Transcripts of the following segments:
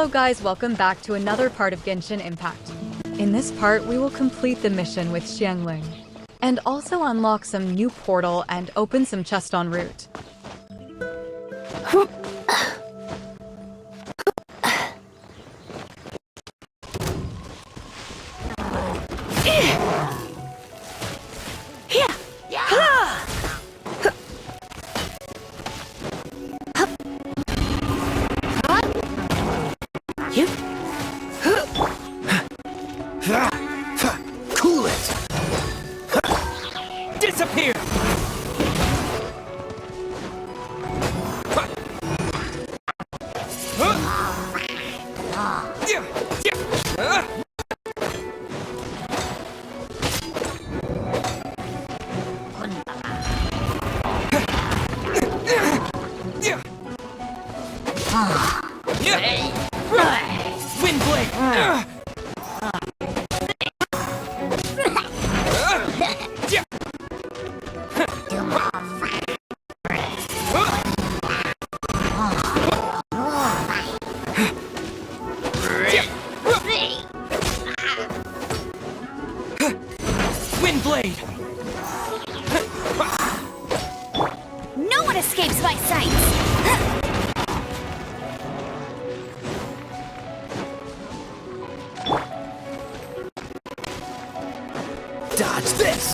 Hello guys, welcome back to another part of Genshin Impact. In this part, we will complete the mission with Xiangling, and also unlock some new portal and open some chest en route. Cool it! Disappear! Windblade! Windblade! No one escapes my sights! Dodge this!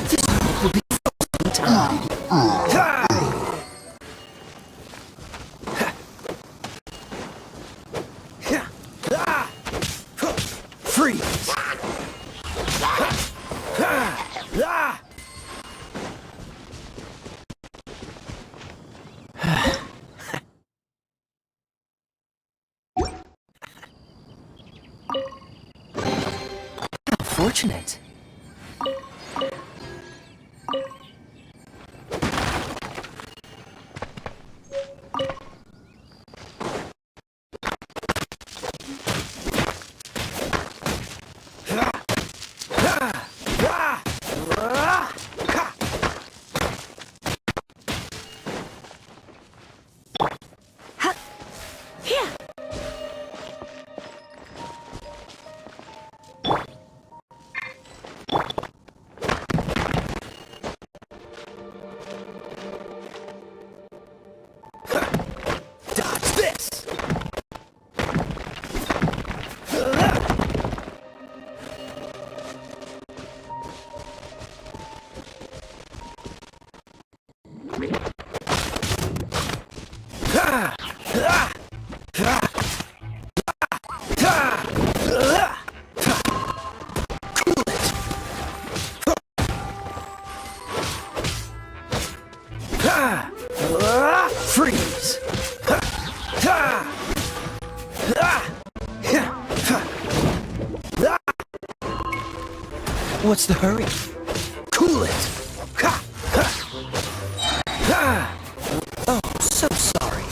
This will be frozen time! Freeze! How fortunate! Dodge this! Freeze! What's the hurry? Cool it! Oh, so sorry.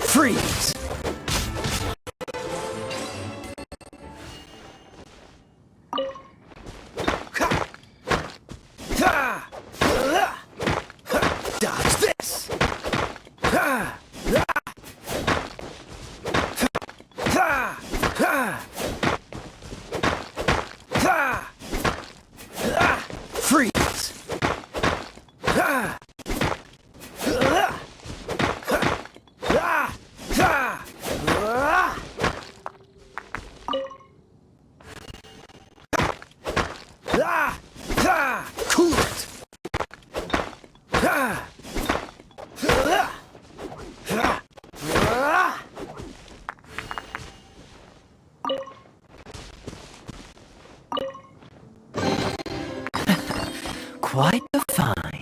Freeze! Dodge this! Freeze! Cool it! Quite the find.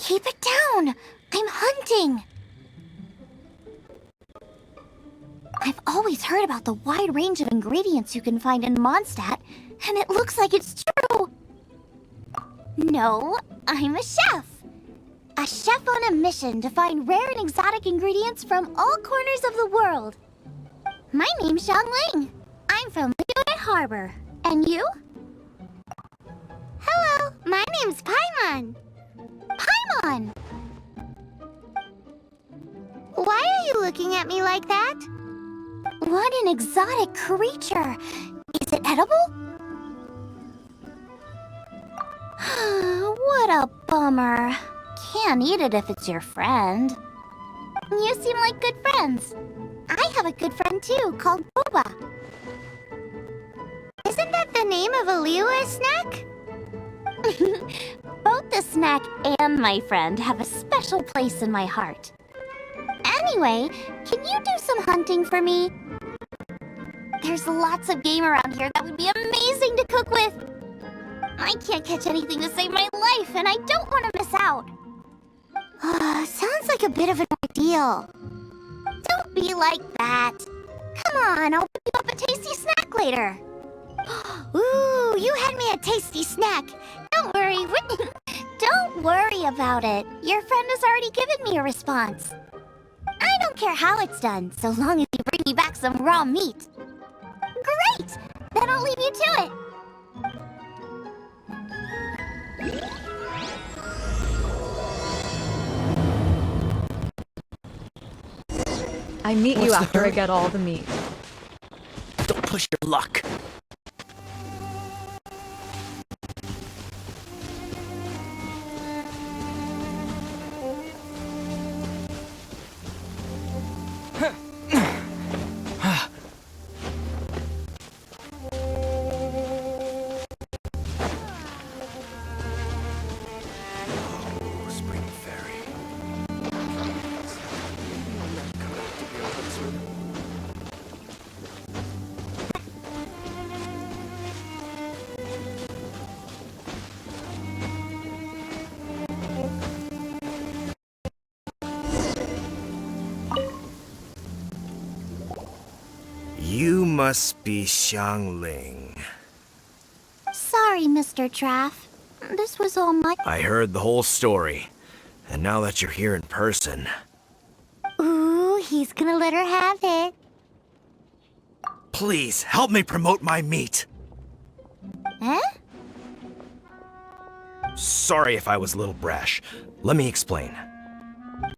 Keep it down! I'm hunting! I've always heard about the wide range of ingredients you can find in Mondstadt, and it looks like it's true! No, I'm a chef! A chef on a mission to find rare and exotic ingredients from all corners of the world. My name's Xiangling. I'm from Liyue Harbor. And you? Hello, my name's Paimon. Paimon! Why are you looking at me like that? What an exotic creature! Is it edible? What a bummer. Can't eat it if it's your friend. You seem like good friends. I have a good friend too, called Boba. Isn't that the name of a Liyue snack? Both the snack and my friend have a special place in my heart. Anyway, can you do some hunting for me? There's lots of game around here that would be amazing to cook with. I can't catch anything to save my life, and I don't want to miss out. Sounds like a bit of an ordeal. Don't be like that. Come on, I'll pick you up a tasty snack later. Ooh, you had me a tasty snack. Don't worry. Don't worry about it. Your friend has already given me a response. I don't care how it's done, so long as you bring me back some raw meat. Great! Then I'll leave you to it. I meet you after I get all the meat. Don't push your luck. You must be Xiangling. Sorry, Mr. Traff. This was all my... I heard the whole story, and now that you're here in person... Ooh, he's gonna let her have it. Please, help me promote my meat! Eh? Sorry if I was a little brash. Let me explain.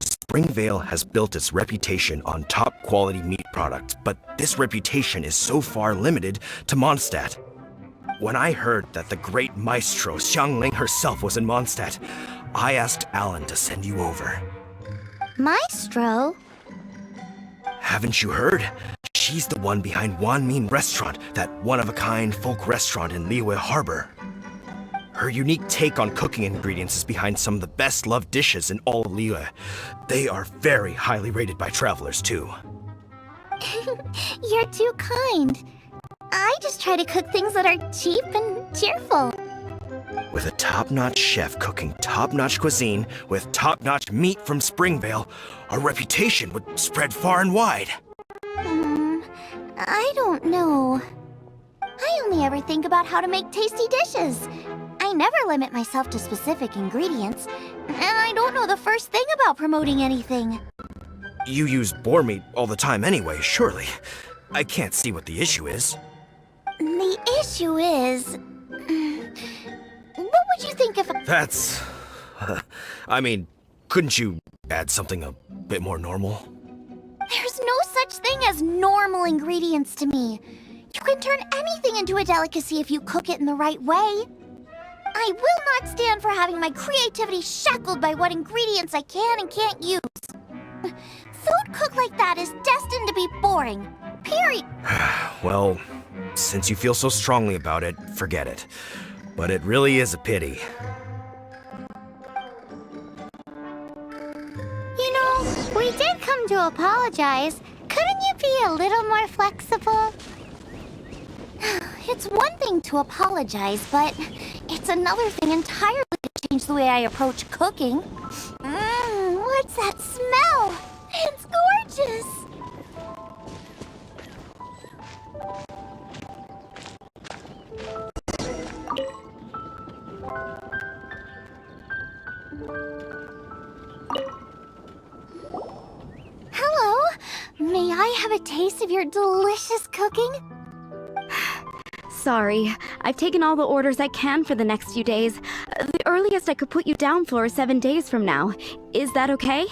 Springvale has built its reputation on top-quality meat products, but this reputation is so far limited to Mondstadt. When I heard that the great maestro Xiangling herself was in Mondstadt, I asked Alan to send you over. Maestro? Haven't you heard? She's the one behind Wanmin Restaurant, that one-of-a-kind folk restaurant in Liyue Harbor. Her unique take on cooking ingredients is behind some of the best-loved dishes in all of Liyue. They are very highly rated by travelers, too. You're too kind. I just try to cook things that are cheap and cheerful. With a top-notch chef cooking top-notch cuisine with top-notch meat from Springvale, our reputation would spread far and wide. I don't know. I only ever think about how to make tasty dishes. I never limit myself to specific ingredients, and I don't know the first thing about promoting anything. You use boar meat all the time anyway, surely. I can't see what the issue is. The issue is... What would you think if... That's... I mean, couldn't you add something a bit more normal? There's no such thing as normal ingredients to me. You can turn anything into a delicacy if you cook it in the right way. I will not stand for having my creativity shackled by what ingredients I can and can't use. Food cooked like that is destined to be boring. Period. Well, since you feel so strongly about it, forget it. But it really is a pity. You know, we did come to apologize. Couldn't you be a little more flexible? It's one thing to apologize, but it's another thing entirely to change the way I approach cooking. What's that smell? It's gorgeous! Hello, may I have a taste of your delicious cooking? Sorry, I've taken all the orders I can for the next few days. The earliest I could put you down for is 7 days from now. Is that okay?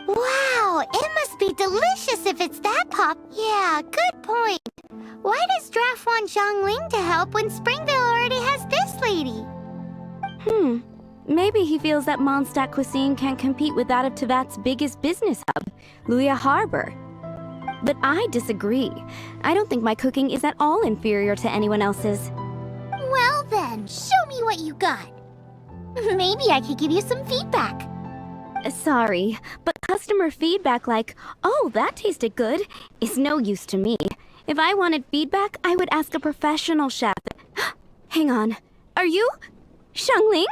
Wow, it must be delicious if it's that pop. Yeah, good point. Why does Draft want Xiangling to help when Springvale already has this lady? Maybe he feels that Mondstadt cuisine can't compete with that of Tevat's biggest business hub, Luya Harbor. But I disagree. I don't think my cooking is at all inferior to anyone else's. Well then, show me what you got. Maybe I could give you some feedback. Sorry, but customer feedback like, "Oh, that tasted good," is no use to me. If I wanted feedback, I would ask a professional chef. Hang on. Are you Xiangling?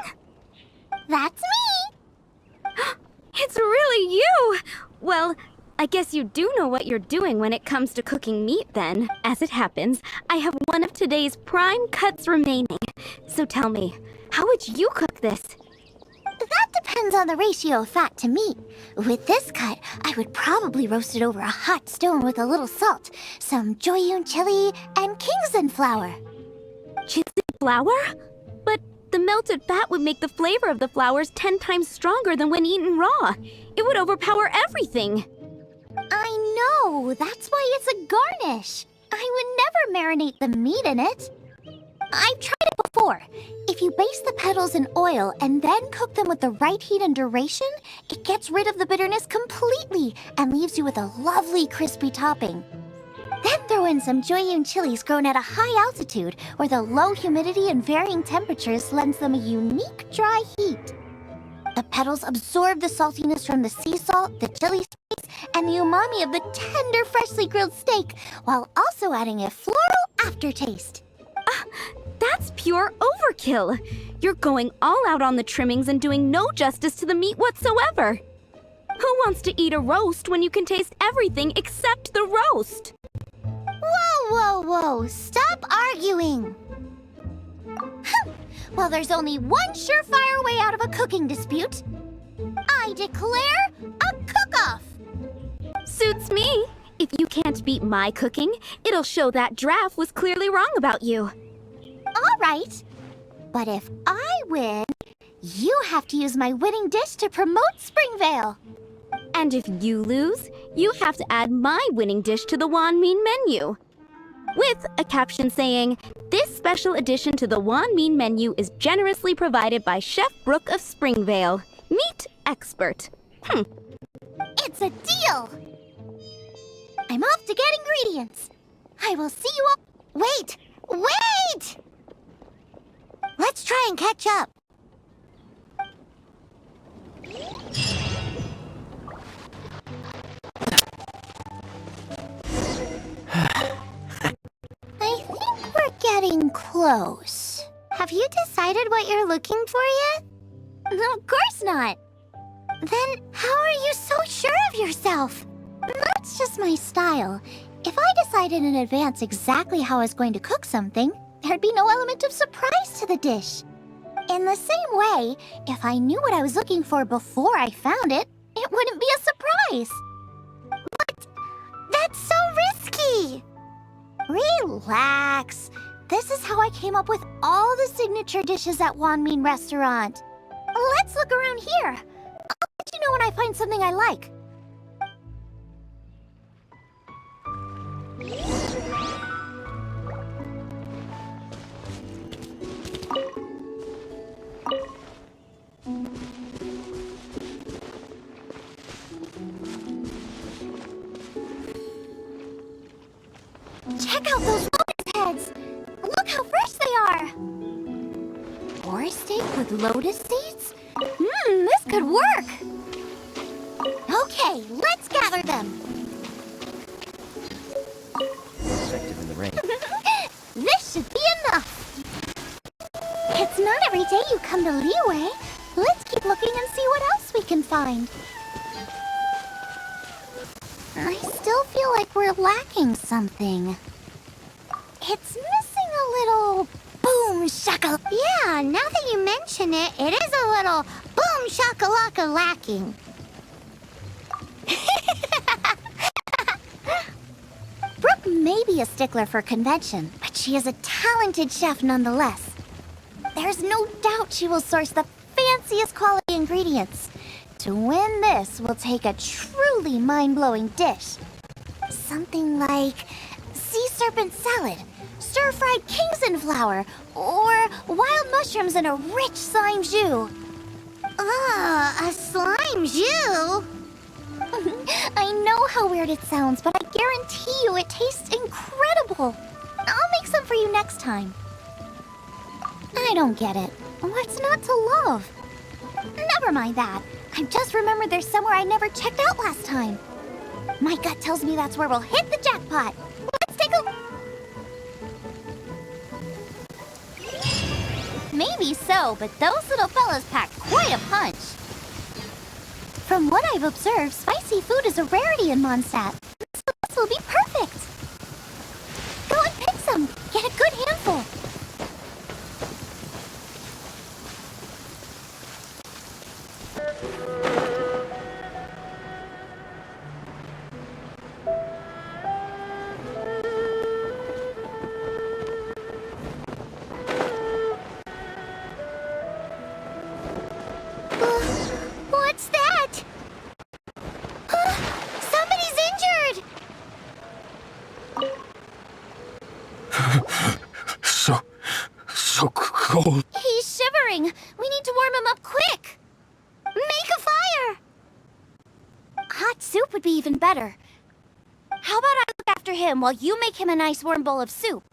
That's me! It's really you! Well, I guess you do know what you're doing when it comes to cooking meat then. As it happens, I have one of today's prime cuts remaining. So tell me, how would you cook this? That depends on the ratio of fat to meat. With this cut, I would probably roast it over a hot stone with a little salt, some Joyun chili, and Kingston flour. Kingston flour? But the melted fat would make the flavor of the flours 10 times stronger than when eaten raw. It would overpower everything. I know, that's why it's a garnish. I would never marinate the meat in it. I've tried it before. If you baste the petals in oil and then cook them with the right heat and duration, it gets rid of the bitterness completely and leaves you with a lovely crispy topping. Then throw in some Joyun chilies grown at a high altitude where the low humidity and varying temperatures lends them a unique dry heat. The petals absorb the saltiness from the sea salt, the chili spice, and the umami of the tender, freshly grilled steak, while also adding a floral aftertaste. That's pure overkill. You're going all out on the trimmings and doing no justice to the meat whatsoever. Who wants to eat a roast when you can taste everything except the roast? Whoa! Stop arguing! Well, there's only one surefire way out of a cooking dispute. I declare a cook-off! Suits me. If you can't beat my cooking, it'll show that Draft was clearly wrong about you. All right. But if I win, you have to use my winning dish to promote Springvale. And if you lose, you have to add my winning dish to the Wanmin menu. With a caption saying, "This special addition to the Wanmin menu is generously provided by Chef Brooke of Springvale, meat expert." It's a deal! I'm off to get ingredients. I will see you all... Wait! Let's try and catch up. I think we're getting close. Have you decided what you're looking for yet? Of course not. Then how are you so sure of yourself? That's just my style. If I decided in advance exactly how I was going to cook something, there'd be no element of surprise to the dish. In the same way, if I knew what I was looking for before I found it, it wouldn't be a surprise. What? That's so risky! Relax. This is how I came up with all the signature dishes at Wanmin Restaurant. Let's look around here. I'll let you know when I find something I like. Check out those lotus heads! Look how fresh they are! Boar steak with lotus seeds? This could work! Okay, let's gather them! Effective in the rain. This should be enough! It's not every day you come to Liyue. Let's keep looking and see what else we can find. I still feel like we're lacking something. It's missing a little boom shaka. Yeah, now that you mention it, it is a little boom shakalaka lacking. Brooke may be a stickler for convention, but she is a talented chef nonetheless. There's no doubt she will source the fanciest quality ingredients. To win this, we'll take a truly mind-blowing dish. Something like sea serpent salad, stir-fried Kingston flour, or wild mushrooms in a rich slime jus. A slime jus? I know how weird it sounds, but I guarantee you it tastes incredible. I'll make some for you next time. I don't get it. What's not to love? Never mind that. I just remembered there's somewhere I never checked out last time. My gut tells me that's where we'll hit the jackpot. Let's take a... Maybe so, but those little fellas pack quite a punch. From what I've observed, spicy food is a rarity in Mondstadt, so this will be perfect. Go and pick some. Get a good handful. What's that? Somebody's injured! So cold. He's shivering. We need to warm him up quick. Make a fire! Hot soup would be even better. How about I look after him while you make him a nice warm bowl of soup?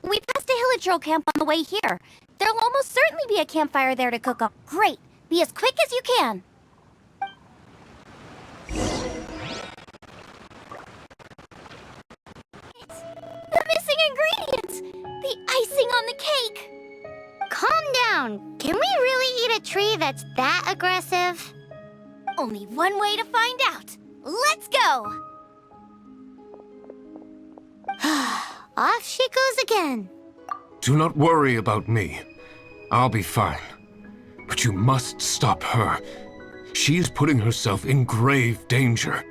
We passed a Hilichurl camp on the way here. There'll almost certainly be a campfire there to cook on. Great. Be as quick as you can. The missing ingredients! The icing on the cake! Calm down. Can we really eat a tree that's that aggressive? Only one way to find out. Let's go! Off she goes again. Do not worry about me. I'll be fine. But you must stop her. She is putting herself in grave danger.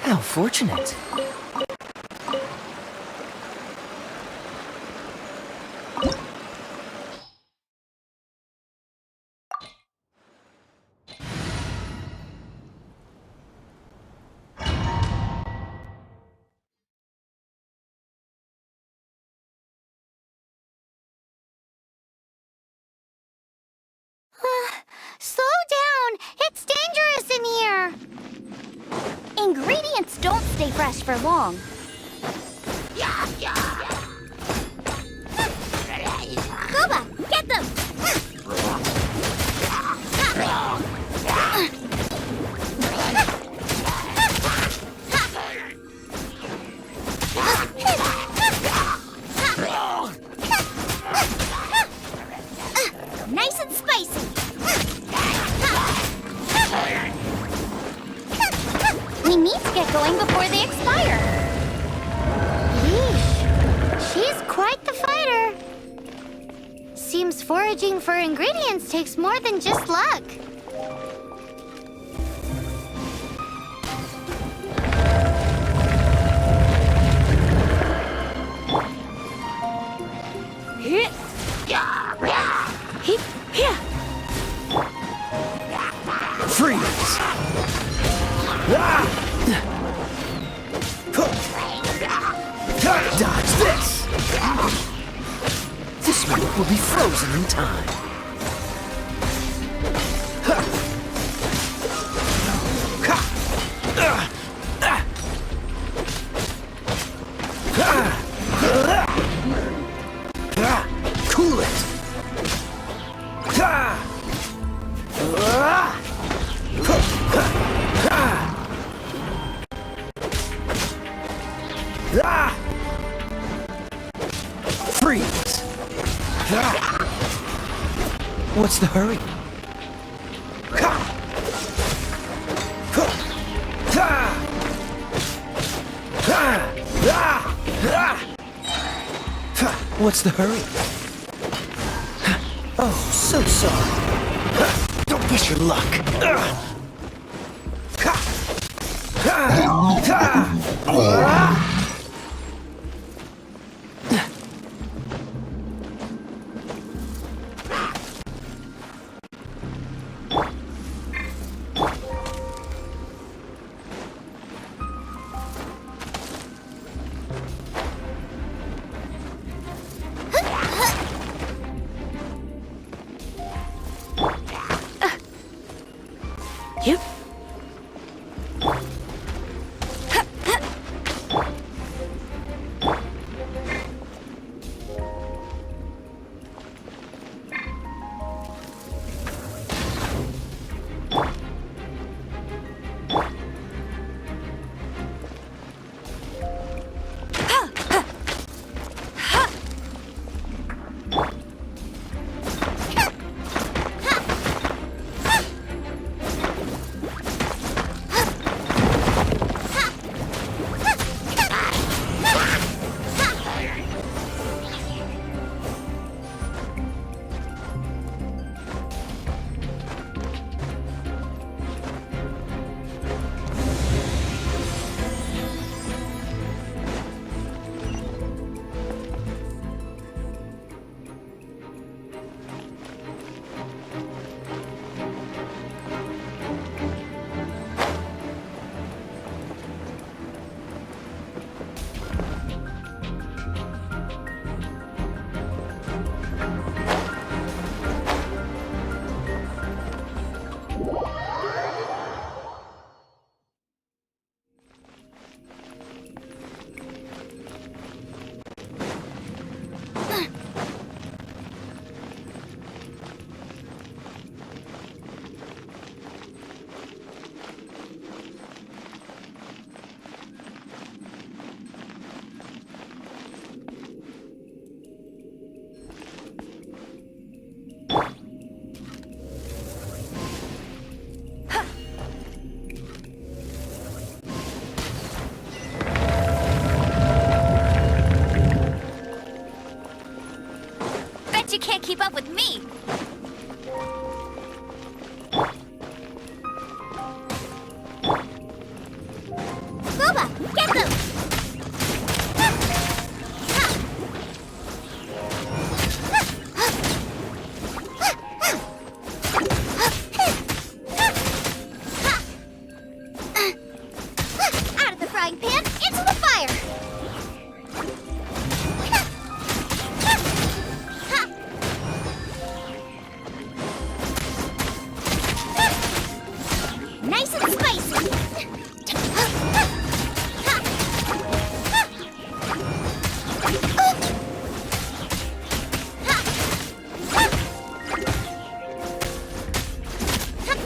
How fortunate. Slow down! It's dangerous in here! Ingredients don't stay fresh for long. Goba, get them! Nice and spicy. We need to get going before they expire. Yeesh. She's quite the fighter. Seems foraging for ingredients takes more than just luck. Freeze! Dodge this! This one will be frozen in time. What's the hurry? What's the hurry? Oh, so sorry. Don't push your luck. Yep. Bet you can't keep up with me! Boba, get them! Out of the frying pan, into the fire! Nice and spicy!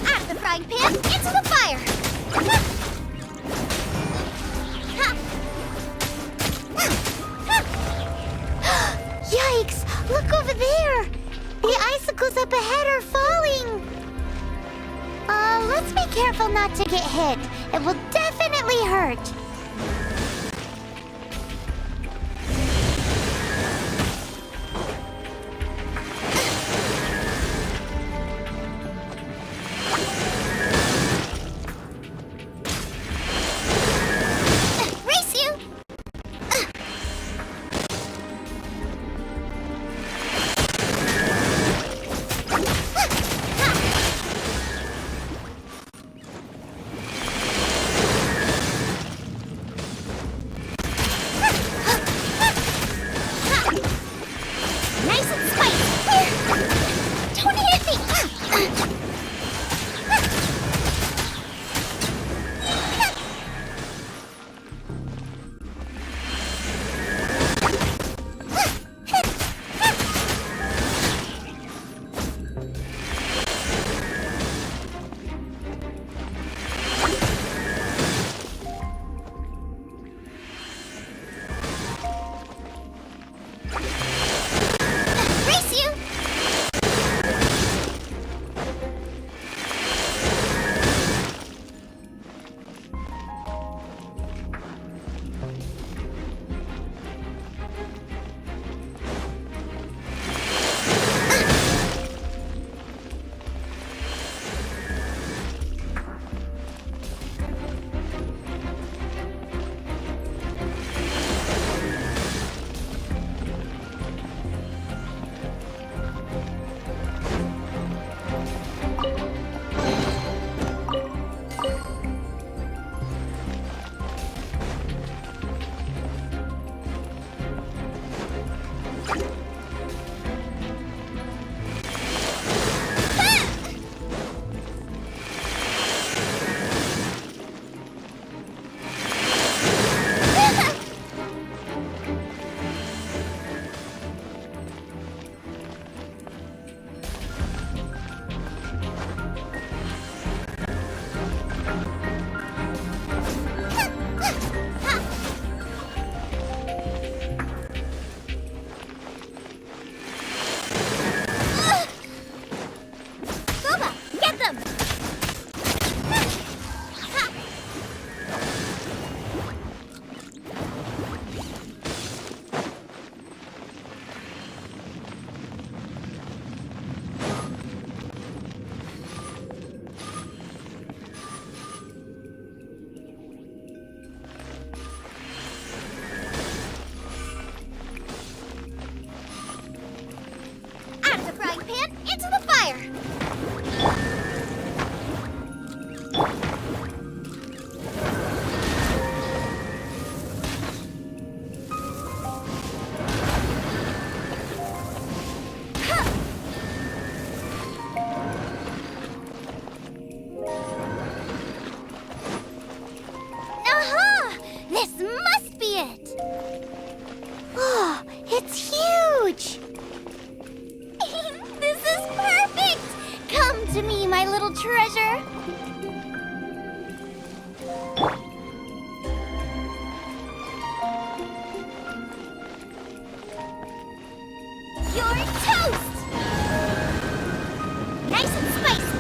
Out of the frying pan, into the fire! Yikes! Look over there! The icicles up ahead are falling! Let's be careful not to get hit. It will definitely hurt. Race you! little treasure. You're toast! Nice and spicy.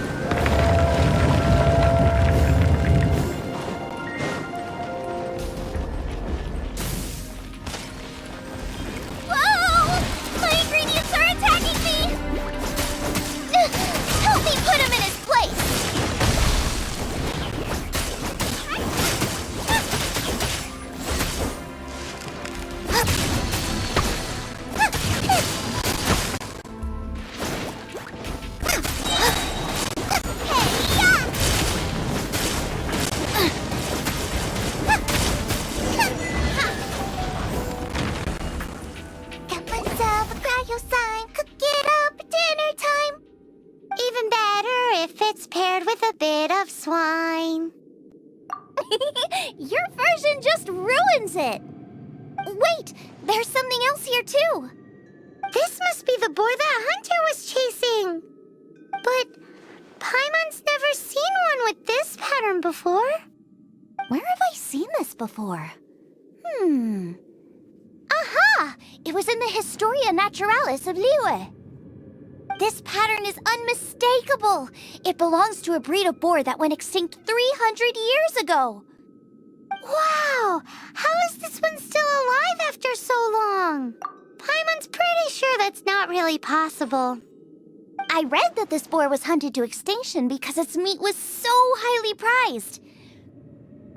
Whoa! My ingredients are attacking me! Help me put him in his place! Got myself a cryo sign, cook it up at dinner time. Even better if it's paired with a bit of swine. Your version just ruins it. Wait, there's something else here too. This must be the boar that Hunter was chasing. But Paimon's never seen one with this pattern before. Where have I seen this before? Aha! It was in the Historia Naturalis of Liyue. This pattern is unmistakable. It belongs to a breed of boar that went extinct 300 years ago. Wow! How is this one still alive after so long? Paimon's pretty sure that's not really possible. I read that this boar was hunted to extinction because its meat was so highly prized.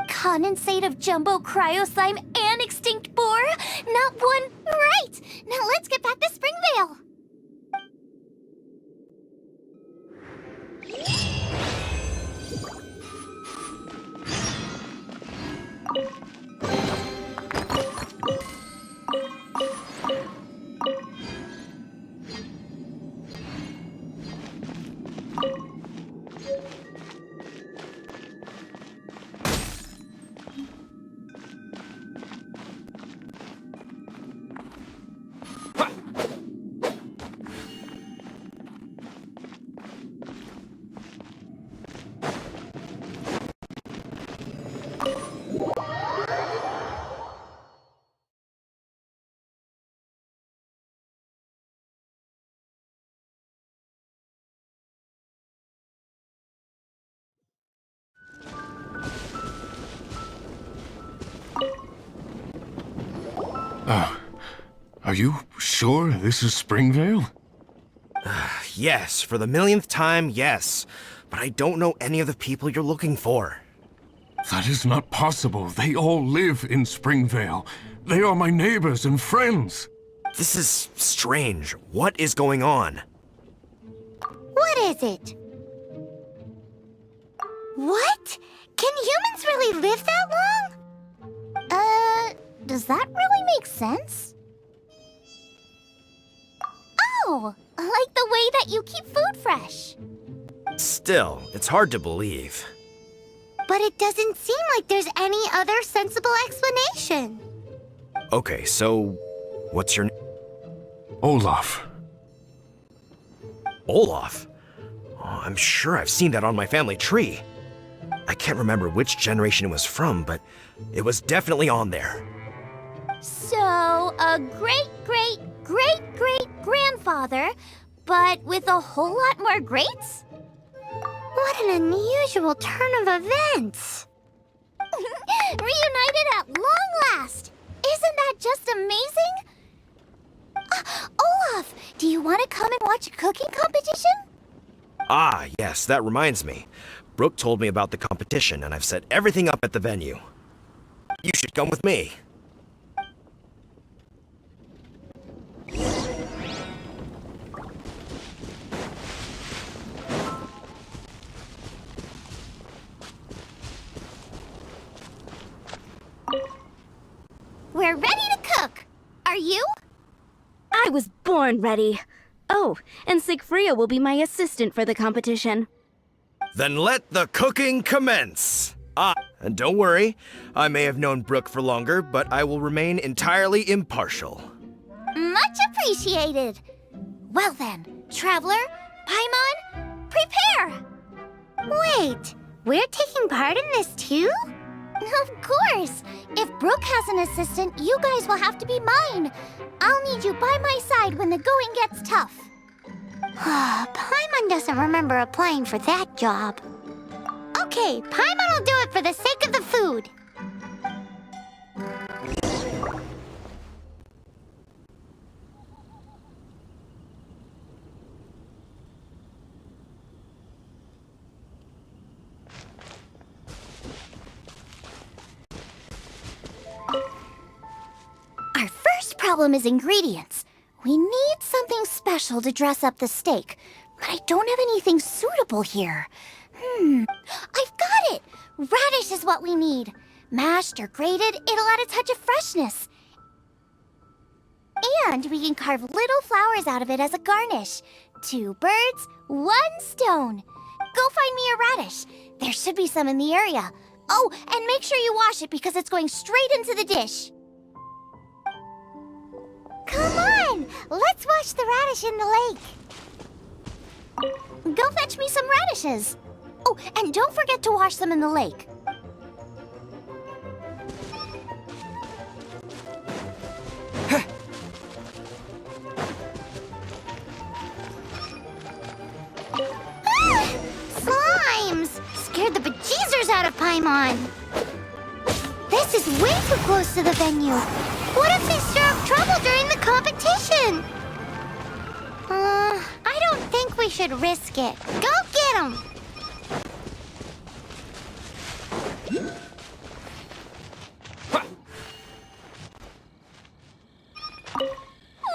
Condensate of jumbo cryo slime and extinct boar? Not one right! Now let's get back to Springvale! Are you sure this is Springvale? Yes, for the millionth time, yes. But I don't know any of the people you're looking for. That is not possible. They all live in Springvale. They are my neighbors and friends. This is strange. What is going on? What is it? What? Can humans really live that long? Does that really make sense? Oh, like the way that you keep food fresh. Still, it's hard to believe. But it doesn't seem like there's any other sensible explanation. Okay, so what's your name? Olaf. Olaf? Oh, I'm sure I've seen that on my family tree. I can't remember which generation it was from, but it was definitely on there. So, a great-great-great-great-grandfather, but with a whole lot more greats? What an unusual turn of events! Reunited at long last! Isn't that just amazing? Olaf, do you want to come and watch a cooking competition? Ah, yes, that reminds me. Brooke told me about the competition, and I've set everything up at the venue. You should come with me. We're ready to cook! Are you? I was born ready. Oh, and Sigfria will be my assistant for the competition. Then let the cooking commence! Ah, and don't worry, I may have known Brooke for longer, but I will remain entirely impartial. Much appreciated! Well then, Traveler, Paimon, prepare! Wait, we're taking part in this too? Of course! If Brooke has an assistant, you guys will have to be mine. I'll need you by my side when the going gets tough. Paimon doesn't remember applying for that job. Okay, Paimon will do it for the sake of the food. Our first problem is ingredients. We need something special to dress up the steak, but I don't have anything suitable here. I've got it! Radish is what we need. Mashed or grated, it'll add a touch of freshness. And we can carve little flowers out of it as a garnish. 2 birds, 1 stone. Go find me a radish. There should be some in the area. Oh, and make sure you wash it because it's going straight into the dish. Come on! Let's wash the radish in the lake. Go fetch me some radishes. Oh, and don't forget to wash them in the lake. Ah! Slimes! Scared the bejeezers out of Paimon. This is way too close to the venue. What if they stir up trouble during the competition? I don't think we should risk it. Go get them!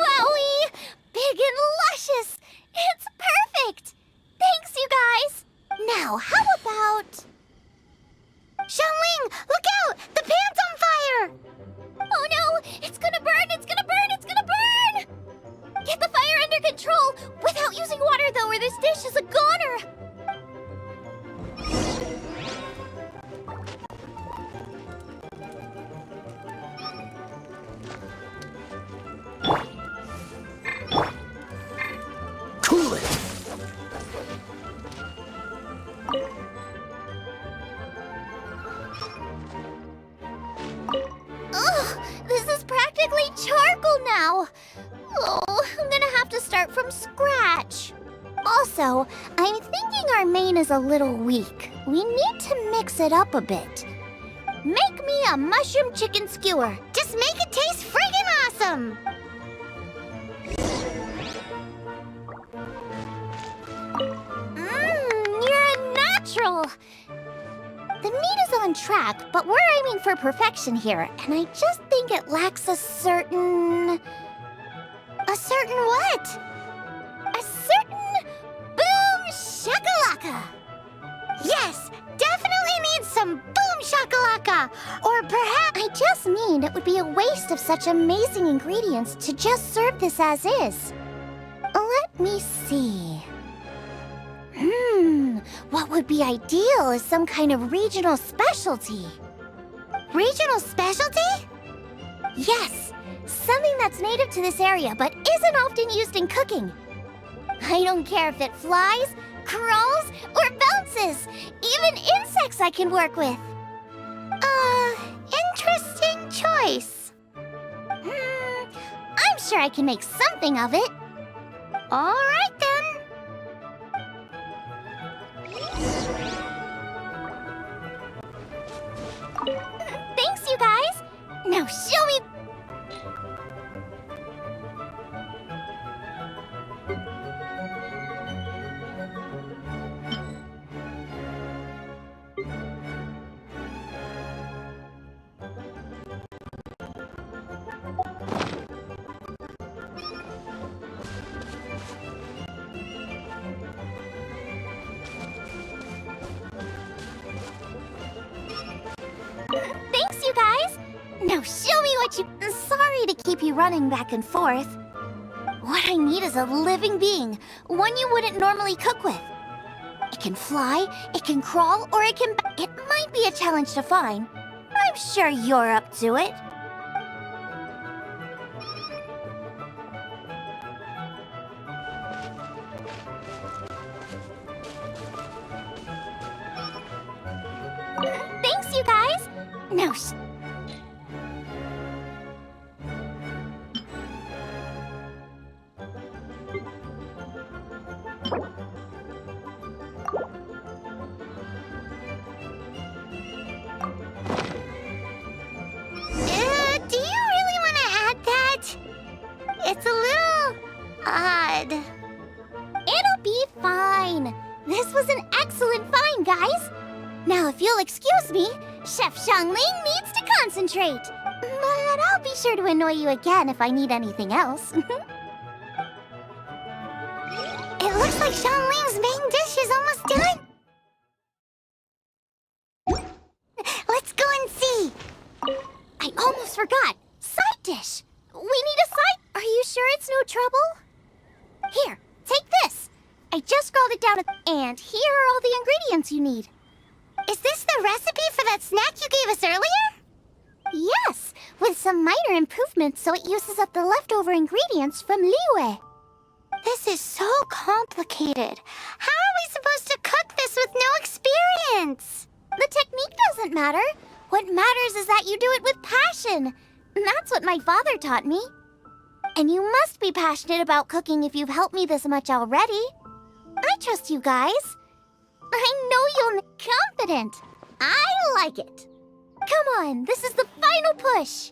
Wowie! Big and luscious! It's perfect! Thanks, you guys! Now, how about... Xiangling, look out! The pan's on fire! Oh no! It's gonna burn! It's gonna burn! It's gonna burn! Get the fire under control! Without using water, though, or this dish is a goner! Cool it! Ugh! This is practically charcoal now! Oh, I'm gonna have to start from scratch. Also, I'm thinking our main is a little weak. We need to mix it up a bit. Make me a mushroom chicken skewer. Just make it taste friggin' awesome! You're a natural! The meat is on track, but we're aiming for perfection here, and I just think it lacks a certain... A certain what? A certain... Boom shakalaka! Yes, definitely needs some boom shakalaka! Or perhaps... I just mean it would be a waste of such amazing ingredients to just serve this as is. Let me see... what would be ideal is some kind of regional specialty. Regional specialty? Yes, something that's native to this area but isn't often used in cooking. I don't care if it flies, crawls, or bounces. Even insects I can work with. Interesting choice. I'm sure I can make something of it. All right then. Thanks, you guys! Now show me... Thanks, you guys! Now show me what you... Sorry to keep you running back and forth. What I need is a living being, one you wouldn't normally cook with. It can fly, it can crawl, or it can... It might be a challenge to find. I'm sure you're up to it. No, do you really want to add that? It's a little odd. It'll be fine. This was an excellent find, guys. Now, if you'll excuse me, Chef Xiangling needs to concentrate. But I'll be sure to annoy you again if I need anything else. It looks like Xiangling's main dish is almost done. Let's go and see. I almost forgot. Side dish. We need a side... Are you sure it's no trouble? Here, take this. I just scrolled it down and here are all the ingredients you need. Is this the recipe for that snack you gave us earlier? Yes, with some minor improvements so it uses up the leftover ingredients from Liyue. This is so complicated. How are we supposed to cook this with no experience? The technique doesn't matter. What matters is that you do it with passion. That's what my father taught me. And you must be passionate about cooking if you've helped me this much already. I trust you guys. I know you'll be confident. I like it. Come on, this is the final push.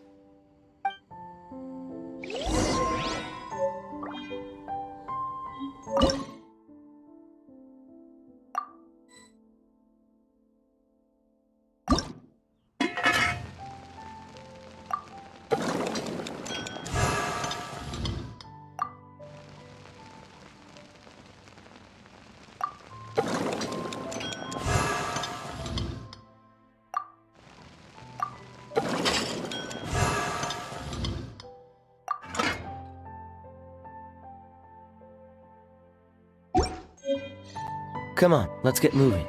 Come on, let's get moving.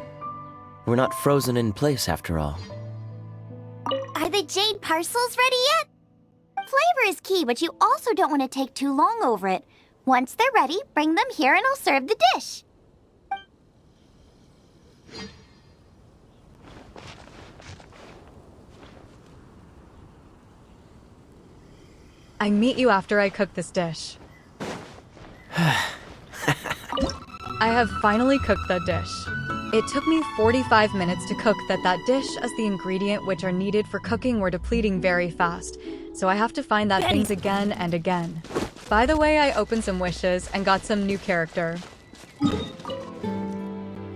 We're not frozen in place after all. Are the jade parcels ready yet? Flavor is key, but you also don't want to take too long over it. Once they're ready, bring them here and I'll serve the dish. I meet you after I cook this dish. I have finally cooked the dish. It took me 45 minutes to cook that dish as the ingredient which are needed for cooking were depleting very fast, so I have to find that things again and again. By the way, I opened some wishes and got some new character.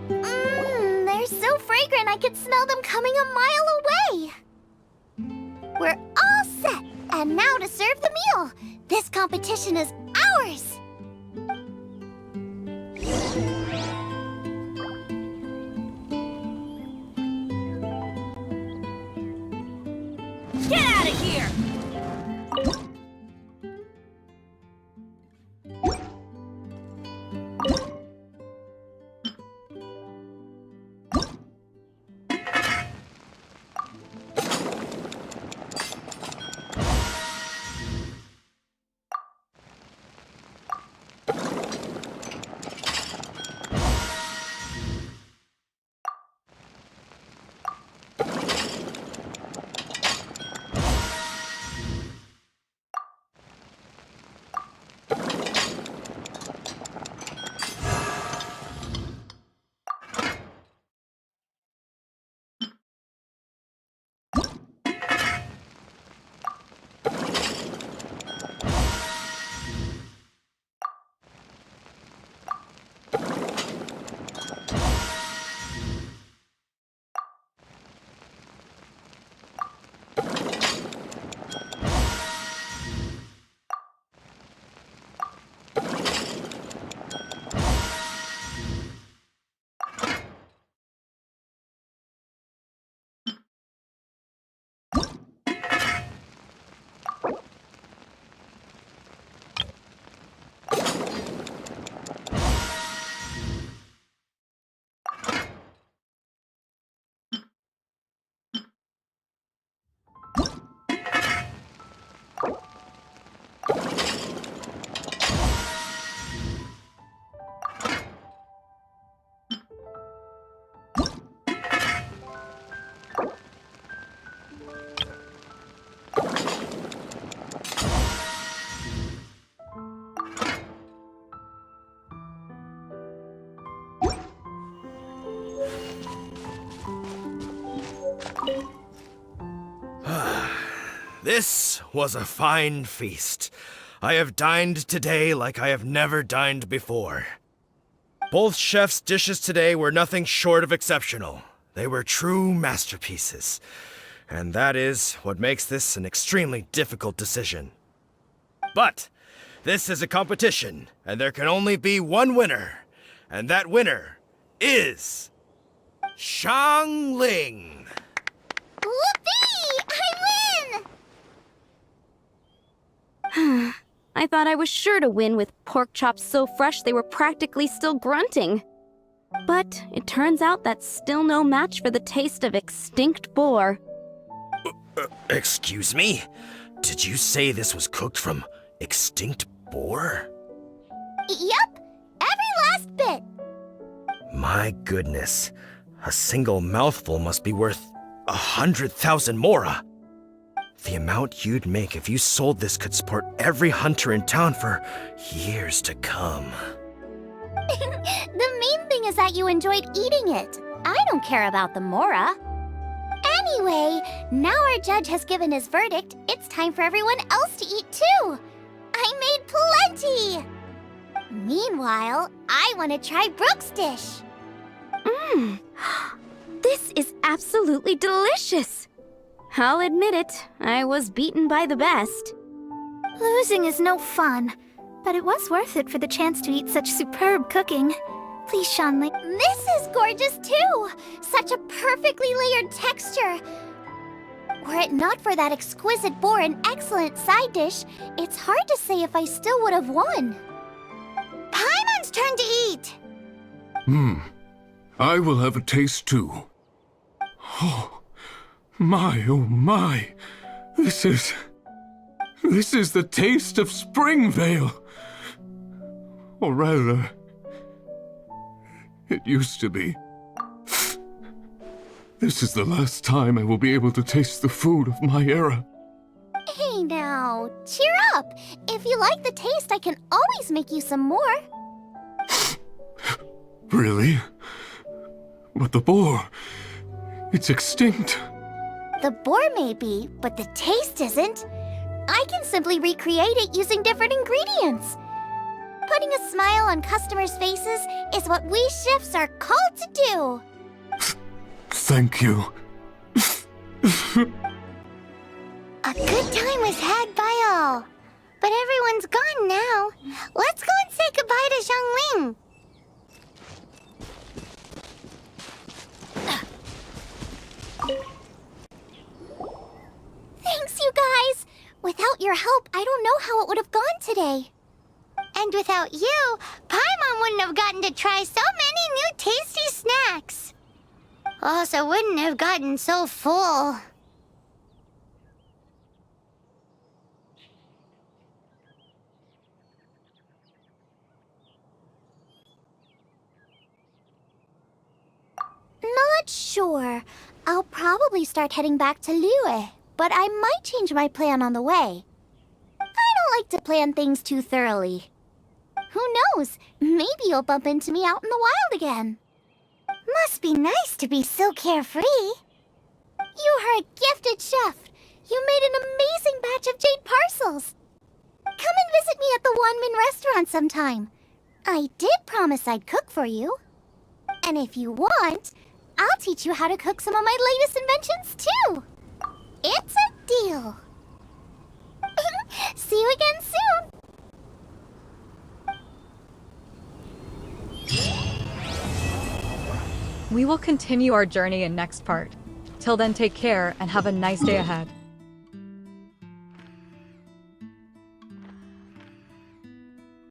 They're so fragrant I could smell them coming a mile away. We're all set, and now to serve the meal. This competition is ours. Get out of here! This was a fine feast. I have dined today like I have never dined before. Both chefs' dishes today were nothing short of exceptional. They were true masterpieces. And that is what makes this an extremely difficult decision. But this is a competition, and there can only be one winner. And that winner is Xiangling. Whoopee! I win! I thought I was sure to win with pork chops so fresh they were practically still grunting. But it turns out that's still no match for the taste of extinct boar. Excuse me? Did you say this was cooked from extinct boar? Yep, every last bit. My goodness. A single mouthful must be worth 100,000 mora. The amount you'd make if you sold this could support every hunter in town for years to come. The main thing is that you enjoyed eating it. I don't care about the mora. Anyway, now our judge has given his verdict. It's time for everyone else to eat too. I made plenty. Meanwhile, I want to try Brooke's dish. This is absolutely delicious. I'll admit it, I was beaten by the best. Losing is no fun, but it was worth it for the chance to eat such superb cooking. Please, Xiangling. This is gorgeous too. Such a perfectly layered texture. Were it not for that exquisite boar and excellent side dish, it's hard to say if I still would have won. Paimon's turn to eat. I will have a taste too. Oh my. This is the taste of Springvale. Or rather, it used to be. This is the last time I will be able to taste the food of my era. Hey now, cheer up. If you like the taste, I can always make you some more. Really? But the boar, it's extinct. The boar may be, but the taste isn't. I can simply recreate it using different ingredients. Putting a smile on customers' faces is what we chefs are called to do. Thank you. A good time was had by all. But everyone's gone now. Let's go and say goodbye to Xiangling. Thanks, you guys. Without your help, I don't know how it would have gone today. And without you, Paimon wouldn't have gotten to try so many new tasty snacks. Also wouldn't have gotten so full. Not sure. I'll probably start heading back to Liyue, but I might change my plan on the way. I don't like to plan things too thoroughly. Who knows? Maybe you'll bump into me out in the wild again. Must be nice to be so carefree. You are a gifted chef. You made an amazing batch of jade parcels. Come and visit me at the Wanmin restaurant sometime. I did promise I'd cook for you. And if you want, I'll teach you how to cook some of my latest inventions too. It's a deal. See you again soon. We will continue our journey in next part. Till then, take care and have a nice day ahead.